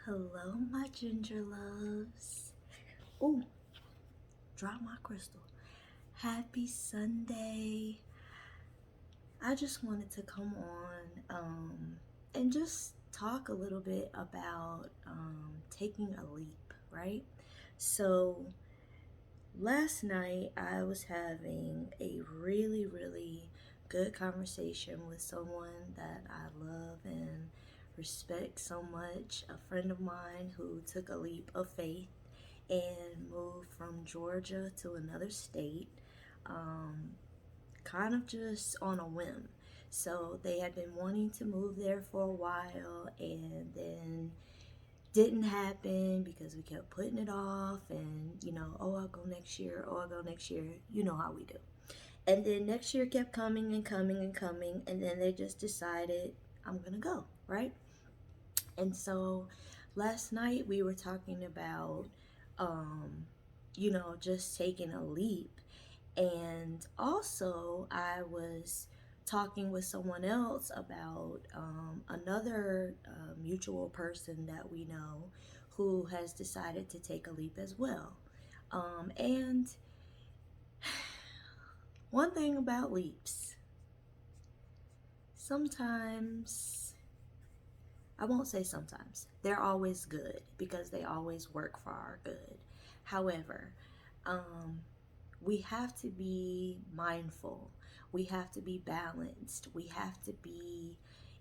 Hello, my ginger loves. Oh, drop my crystal. Happy Sunday. I just wanted to come on and just talk a little bit about taking a leap, right? So, last night I was having a really good conversation with someone that I love and respect so much, a friend of mine who took a leap of faith and moved from Georgia to another state, um, kind of just on a whim. So they had been wanting to move there for a while and then didn't happen because we kept putting it off and, oh, I'll go next year, oh, I'll go next year. You know how we do. And then next year kept coming and coming and coming, and then they just decided, I'm going to go, right? And so last night we were talking about, um, just taking a leap. And also, I was talking with someone else about another mutual person that we know who has decided to take a leap as well. And one thing about leaps, sometimes, I won't say sometimes, they're always good because they always work for our good. However, um, we have to be mindful. We have to be balanced. We have to be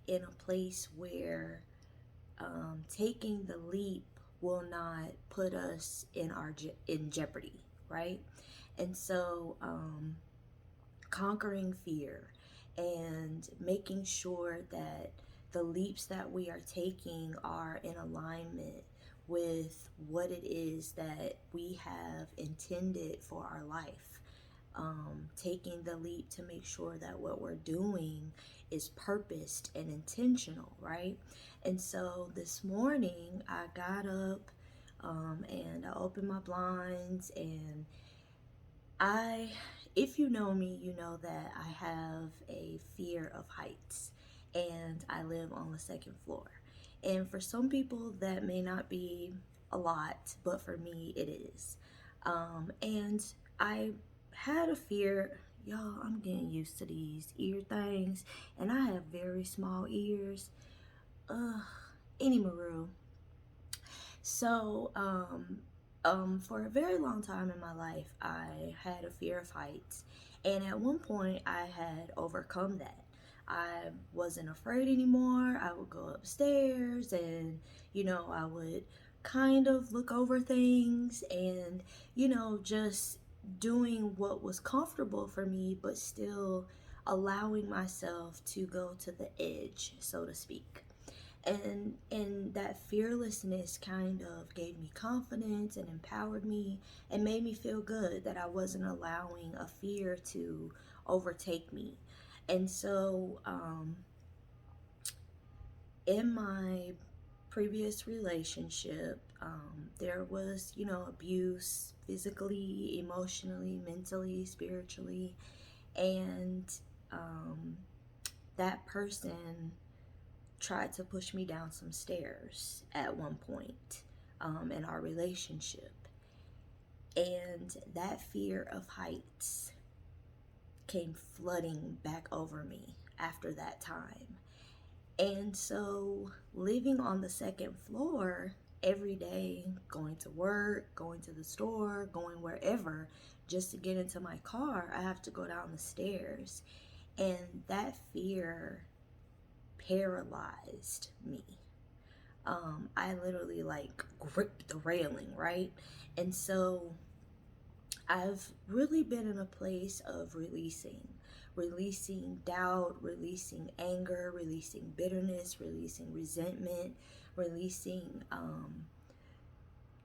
in a place where taking the leap will not put us in jeopardy, right? And so, conquering fear and making sure that the leaps that we are taking are in alignment with what it is that we have intended for our life. Taking the leap to make sure that what we're doing is purposed and intentional, right? And so this morning I got up and I opened my blinds and I, if you know me, you know that I have a fear of heights and I live on the second floor. And for some people, that may not be a lot, but for me, it is. And I had a fear, y'all, I'm getting used to these ear things, and I have very small ears. Ugh, anywho, so, for a very long time in my life, I had a fear of heights, and at one point, I had overcome that. I wasn't afraid anymore. I would go upstairs, and I would kind of look over things, and just doing what was comfortable for me, but still allowing myself to go to the edge, so to speak. And that fearlessness kind of gave me confidence and empowered me and made me feel good that I wasn't allowing a fear to overtake me. And so, in my previous relationship, there was, abuse physically, emotionally, mentally, spiritually, and um, that person tried to push me down some stairs at one point in our relationship. And that fear of heights came flooding back over me after that time. And so, living on the second floor every day, going to work, going to the store, going wherever, just to get into my car, I have to go down the stairs. And that fear paralyzed me. I literally like gripped the railing, right? And so I've really been in a place of releasing doubt, releasing anger, releasing bitterness, releasing resentment, releasing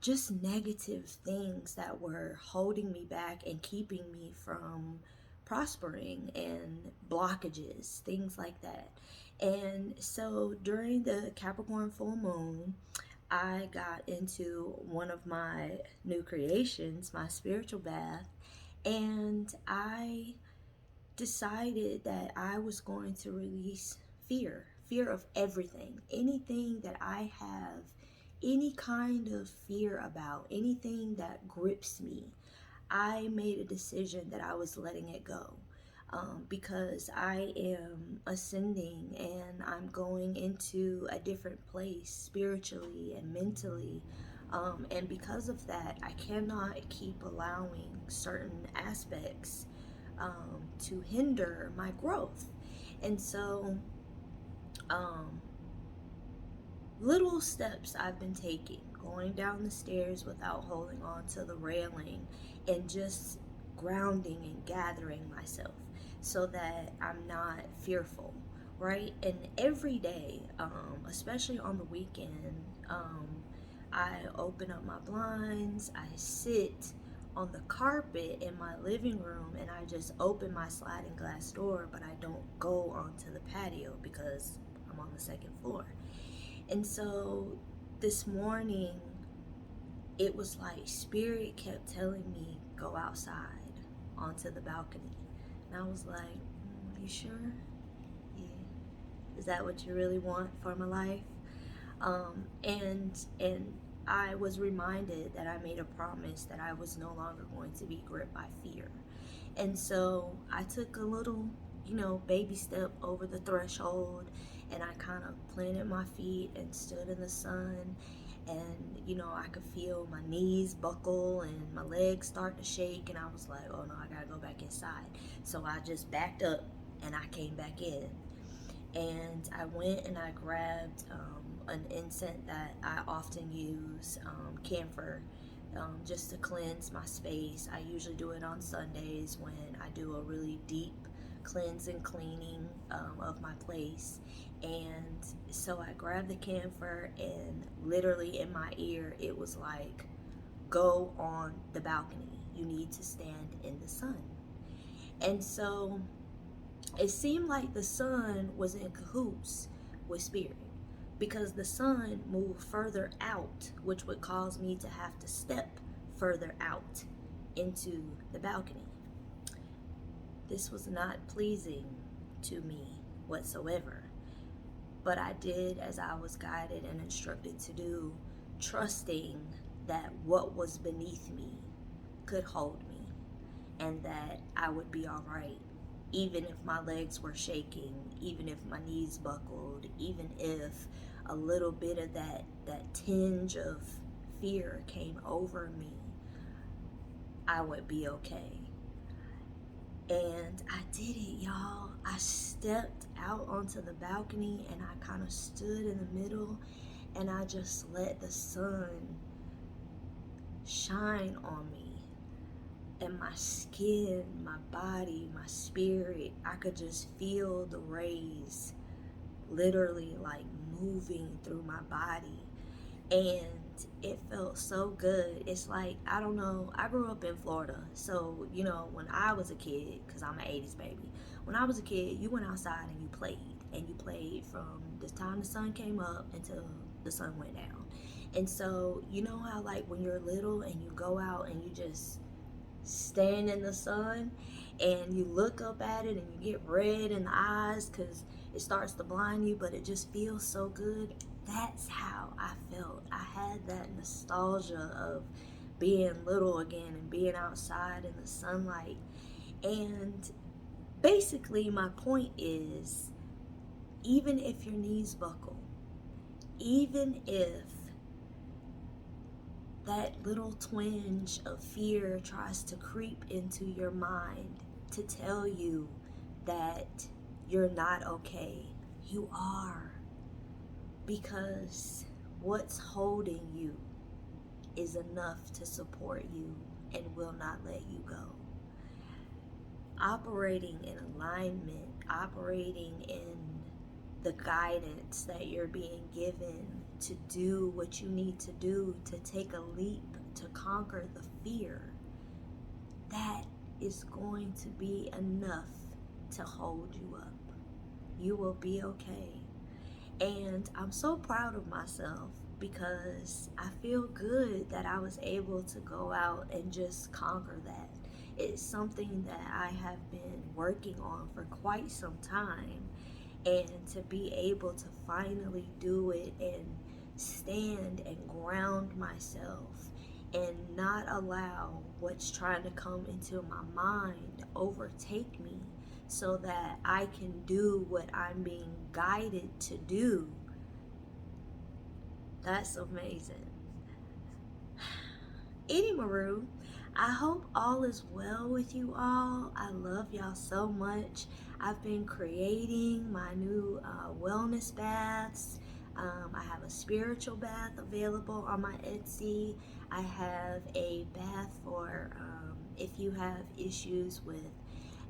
just negative things that were holding me back and keeping me from prospering and blockages, things like that. And so during the Capricorn full moon, I got into one of my new creations, my spiritual bath, and I decided that I was going to release fear of everything, anything that I have any kind of fear about, anything that grips me, I made a decision that I was letting it go. Because I am ascending and I'm going into a different place spiritually and mentally. And because of that, I cannot keep allowing certain aspects to hinder my growth. And so, um, little steps I've been taking, going down the stairs without holding on to the railing, and just grounding and gathering myself so that I'm not fearful, right? And every day, especially on the weekend, I open up my blinds, I sit on the carpet in my living room, and I just open my sliding glass door, but I don't go onto the patio because I'm on the second floor. And so this morning, it was like Spirit kept telling me, go outside onto the balcony. And I was like, are you sure? Yeah. Is that what you really want for my life? And I was reminded that I made a promise that I was no longer going to be gripped by fear. And so I took a little, baby step over the threshold, and I kind of planted my feet and stood in the sun. And, I could feel my knees buckle and my legs start to shake. And I was like, oh no, I gotta go back inside. So I just backed up and I came back in. And I went and I grabbed an incense that I often use, camphor, just to cleanse my space. I usually do it on Sundays when I do a really deep cleanse and cleaning of my place. And so I grabbed the camphor, and literally in my ear, it was like, go on the balcony. You need to stand in the sun. And so it seemed like the sun was in cahoots with Spirit, because the sun moved further out, which would cause me to have to step further out into the balcony. This was not pleasing to me whatsoever, but I did as I was guided and instructed to do, trusting that what was beneath me could hold me and that I would be all right, even if my legs were shaking, even if my knees buckled, even if a little bit of that tinge of fear came over me, I would be okay. And I did it, y'all. I stepped out onto the balcony and I kind of stood in the middle, and I just let the sun shine on me. And my skin, my body, my spirit, I could just feel the rays literally like moving through my body. And it felt so good. It's like, I don't know, I grew up in Florida. So, when I was a kid, because I'm an 80s baby, when I was a kid, you went outside and you played. And you played from the time the sun came up until the sun went down. And so, you know how, like, when you're little and you go out and you just stand in the sun and you look up at it and you get red in the eyes because it starts to blind you, but it just feels so good. That's how I felt. I had that nostalgia of being little again and being outside in the sunlight. And basically my point is, even if your knees buckle, even if that little twinge of fear tries to creep into your mind to tell you that you're not okay, you are. Because what's holding you is enough to support you and will not let you go. Operating in alignment, operating in the guidance that you're being given to do what you need to do to take a leap to conquer the fear, that is going to be enough to hold you up. You will be okay. And I'm so proud of myself because I feel good that I was able to go out and just conquer that. It's something that I have been working on for quite some time, and to be able to finally do it and stand and ground myself and not allow what's trying to come into my mind overtake me, so that I can do what I'm being guided to do. That's amazing. Anywho, I hope all is well with you all. I love y'all so much. I've been creating my new wellness baths. I have a spiritual bath available on my Etsy. I have a bath for if you have issues with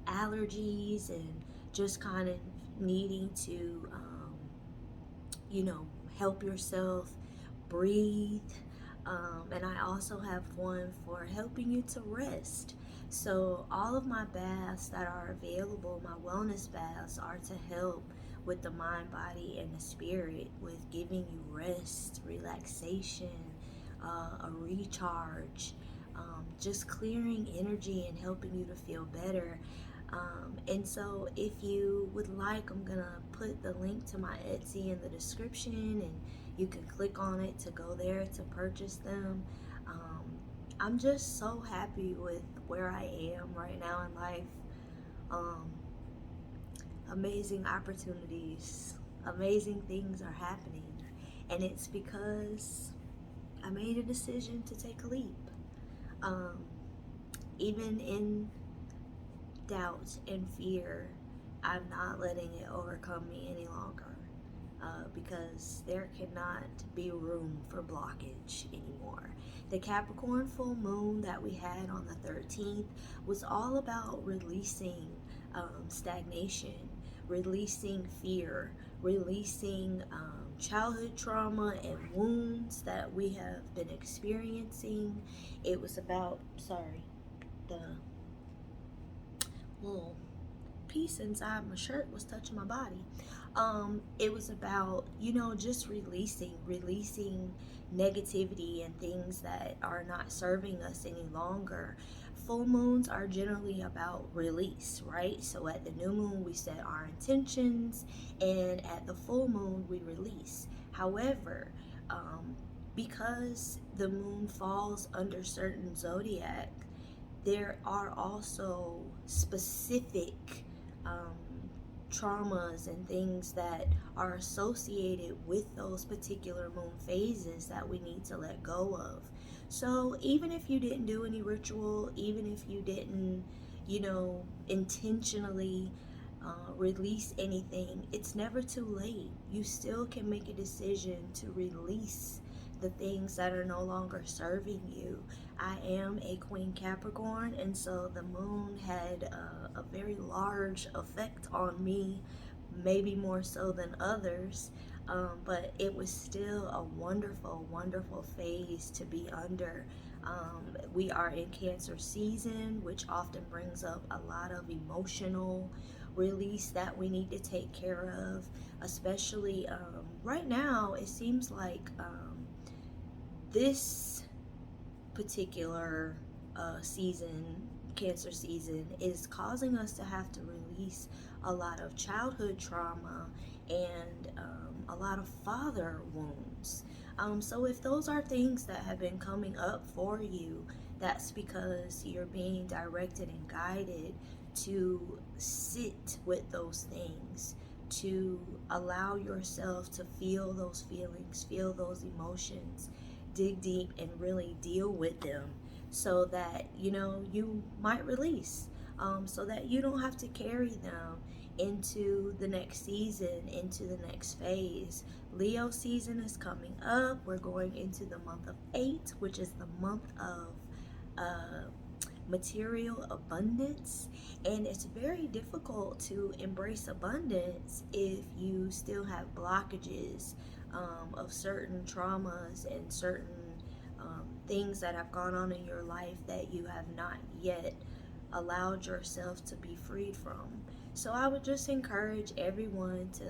allergies and just kind of needing to, you know, help yourself breathe. And I also have one for helping you to rest. So all of my baths that are available, my wellness baths, are to help with the mind, body, and the spirit, with giving you rest, relaxation, a recharge, just clearing energy and helping you to feel better. And so if you would like, I'm gonna put the link to my Etsy in the description, and you can click on it to go there to purchase them. um, I'm just so happy with where I am right now in life. um, Amazing opportunities, amazing things are happening, and it's because I made a decision to take a leap. um, Even in doubt and fear, I'm not letting it overcome me any longer, because there cannot be room for blockage anymore. The Capricorn full moon that we had on the 13th was all about releasing stagnation, releasing fear, releasing childhood trauma and wounds that we have been experiencing. It was about, sorry, the little piece inside my shirt was touching my body. It was about, just releasing negativity and things that are not serving us any longer. Full moons are generally about release, right? So at the new moon, we set our intentions, and at the full moon, we release. However, because the moon falls under certain zodiac, there are also specific um, traumas and things that are associated with those particular moon phases that we need to let go of. So even if you didn't do any ritual, even if you didn't, intentionally release anything, it's never too late. You still can make a decision to release the things that are no longer serving you. I am a Queen Capricorn, and so the moon had a very large effect on me, maybe more so than others. But it was still a wonderful, wonderful phase to be under. We are in Cancer season, which often brings up a lot of emotional release that we need to take care of, especially right now. It seems like this particular season, Cancer season, is causing us to have to release a lot of childhood trauma and a lot of father wounds. So if those are things that have been coming up for you, that's because you're being directed and guided to sit with those things, to allow yourself to feel those feelings, feel those emotions, dig deep and really deal with them, so that you might release, so that you don't have to carry them into the next season, into the next phase. Leo season is coming up. We're going into the month of 8, which is the month of material abundance, and it's very difficult to embrace abundance if you still have blockages of certain traumas and certain things that have gone on in your life that you have not yet allowed yourself to be freed from. So I would just encourage everyone to,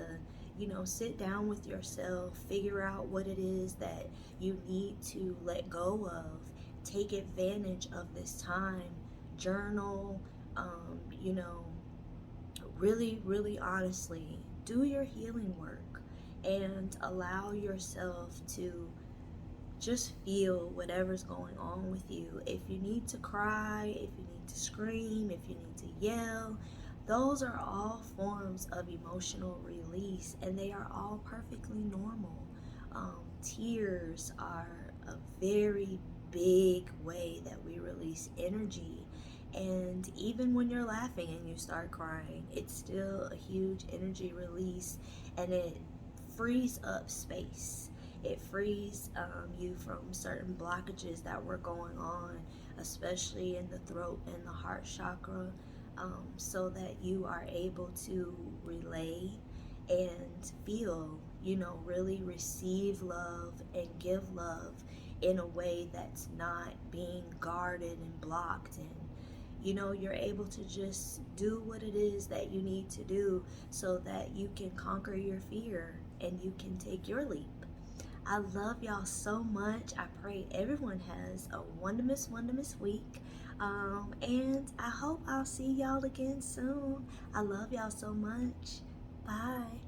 sit down with yourself, figure out what it is that you need to let go of. Take advantage of this time. Journal, really, really honestly, do your healing work and allow yourself to just feel whatever's going on with you. If you need to cry, if you need to scream, if you need to yell, those are all forms of emotional release, and they are all perfectly normal. Tears are a very big way that we release energy. And even when you're laughing and you start crying, it's still a huge energy release, and it frees up space. It frees you from certain blockages that were going on, especially in the throat and the heart chakra, so that you are able to relay and feel, really receive love and give love in a way that's not being guarded and blocked. And you're able to just do what it is that you need to do so that you can conquer your fear and you can take your leap. I love y'all so much. I pray everyone has a wonderful week. And I hope I'll see y'all again soon. I love y'all so much. Bye.